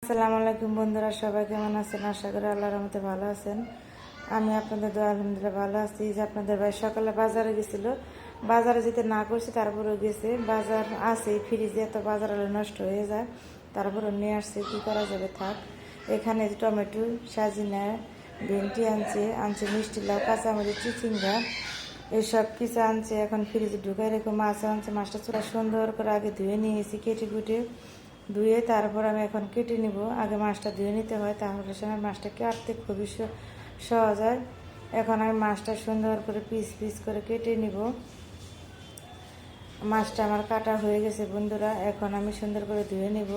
আসসালামু আলাইকুম বন্ধুরা, সবাই কেমন আছেন? আশা করি আল্লাহর রহমতে ভালো আছেন। আমি আপনাদের দোয়া আলহামদুলিল্লাহ ভালো আছি। যে আপনাদের ভাই সকালে বাজারে গেছিল, বাজারে যেতে না করছি তারপরেও গেছে। বাজার আছে ফ্রিজে, এত বাজার হলে নষ্ট হয়ে যায়, তারপরে নিয়ে আসছে, কী করা যাবে থাক। এখানে টমেটো, সাজিনা, ভেন্ডি আনছে মিষ্টি লাউ, কাঁচামরিচ, চিচিঙ্গা, এসব কিছু আনছে। এখন ফ্রিজে ঢুকাই রেখে মাছ আনছে। মাছটা চোরা সুন্দর করে আগে ধুয়ে নিয়েছি, কেটে কুটে ধুয়ে তারপর আমি এখন কেটে নিব। আগে মাছটা ধুয়ে নিতে হয়, তাহলে সময় মাছটা কাটতে খুবই সহজ হয়। এখন আমি মাছটা সুন্দর করে পিস পিস করে কেটে নিব। মাছটা আমার কাটা হয়ে গেছে বন্ধুরা। এখন আমি সুন্দর করে ধুয়ে নিব।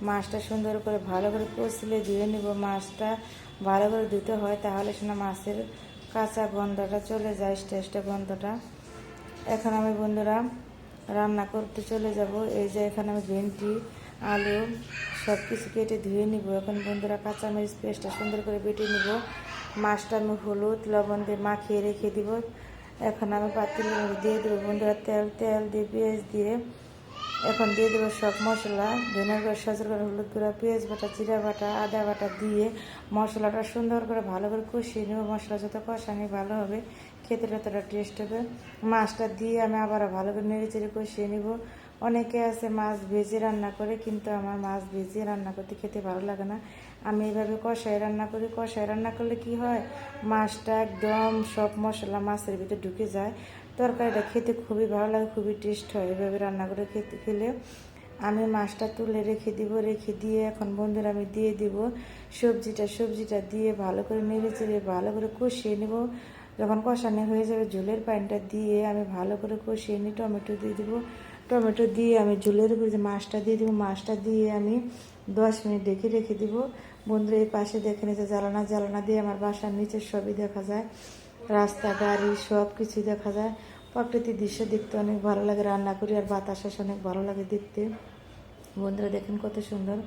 মাছটা সুন্দর করে ভালো করে কষলে ধুয়ে নিব। মাছটা ভালো করে ধুতে হয়, তাহলে সেটা মাছের কাঁচা গন্ধটা চলে যায়, টেস্টে গন্ধটা। এখন আমি বন্ধুরা রান্না করতে চলে যাব। এই যে এখানে আমি ভেন্ডি, আলু সব কিছু কেটে ধুয়ে নিব। এখন বন্ধুরা কাঁচামরিচ পেস্টটা সুন্দর করে বেটে নিব। মাছটা আমি হলুদ লবণ দিয়ে মাখিয়ে রেখে দিব। এখন আমি পাতিলের মধ্যে দিয়ে দেবো বন্ধুরা তেল দিয়ে পেঁয়াজ দিয়ে। এখন দিয়ে দেবো সব মশলা, ধনিয়া গুঁড়া, সজের গুঁড়া, হলুদ গুঁড়া, পেঁয়াজ বাটা, জিরা বাটা, আদা বাটা দিয়ে মশলাটা সুন্দর করে ভালো করে কষিয়ে নেব। মশলা যত কষানি ভালো হবে, খেতে ততটা টেস্ট হবে। মাছটা দিয়ে আমি আবারও ভালো করে নেড়ে চেড়ে কষিয়ে নিব। অনেকে আছে মাছ ভেজে রান্না করে, কিন্তু আমার মাছ ভেজে রান্না করতে খেতে ভালো লাগে না। আমি এইভাবে কষায় রান্না করি। কষায় রান্না করলে কি হয়, মাছটা একদম সব মশলা মাছের ভিতরে ঢুকে যায়। তরকারিটা খেতে খুবই ভালো লাগে, খুবই টেস্ট হয় এভাবে রান্না করে খেলে। আমি মাছটা তুলে রেখে দিব। রেখে দিয়ে এখন বন্ধুরা আমি দিয়ে দিব সবজিটা দিয়ে ভালো করে নেড়ে চেড়ে ভালো করে কষিয়ে নেব। যখন কষানো হয়ে যাবে, ঝোলের পানিটা দিয়ে আমি ভালো করে কষিয়ে নিই। টমেটো দিয়ে দেবো। টমেটো দিয়ে আমি ঝোলের উপরে যে মাছটা দিয়ে দেবো। মাছটা দিয়ে আমি 10 মিনিট ঢেকে রেখে দিব। বন্ধুরা এই পাশে দেখেন যে জ্বালানা দিয়ে আমার বাসার নিচে সবই দেখা যায়, রাস্তা, গাড়ি সব কিছুই দেখা যায়। প্রাকৃতিক দৃশ্য দেখতে অনেক ভালো লাগে। রান্না করি আর বাতাস আসে, অনেক ভালো লাগে দেখতে। বন্ধুরা দেখেন কত সুন্দর।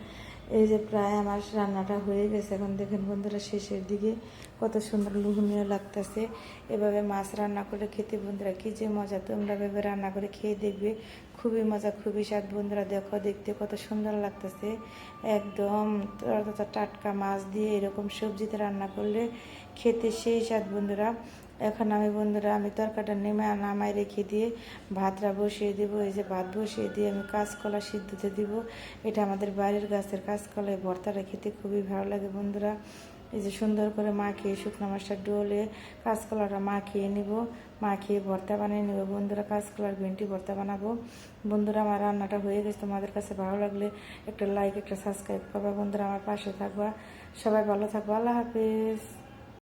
এই যে প্রায় আমার রান্নাটা হয়ে গেছে। এখন দেখেন বন্ধুরা শেষের দিকে কত সুন্দর লোভনীয় লাগতেছে। এভাবে মাছ রান্না করে খেতে বন্ধুরা কি যে মজা। তোমরা এভাবে রান্না করে খেয়ে দেখবে, খুবই মজা, খুবই স্বাদ। বন্ধুরা দেখো, দেখতে কত সুন্দর লাগতেছে। একদম টাটকা মাছ দিয়ে এরকম সবজিতে রান্না করলে খেতে সেই স্বাদ বন্ধুরা। এখন আমি তরকারিটা নামাই রেখে দিয়ে ভাতটা বসিয়ে দেবো। এই যে ভাত বসিয়ে দিয়ে আমি কাঁচকলা সিদ্ধতে দিব। এটা আমাদের বাড়ির গাছের কাঁচকলায় ভর্তাটা খেতে খুবই ভালো লাগে বন্ধুরা। এই যে সুন্দর করে মাখিয়ে শুকনো মাছটা ডলে কাঁচকলাটা মাখিয়ে নিব, মাখিয়ে ভর্তা বানিয়ে নেব বন্ধুরা। কাঁচকলার ভেন্ডি ভর্তা বানাবো বন্ধুরা। আমার রান্নাটা হয়ে গেছে। তোমাদের কাছে ভালো লাগলে একটা লাইক, একটা সাবস্ক্রাইব করবা বন্ধুরা, আমার পাশে থাকবা। সবাই ভালো থাকবা। আল্লাহ হাফেজ।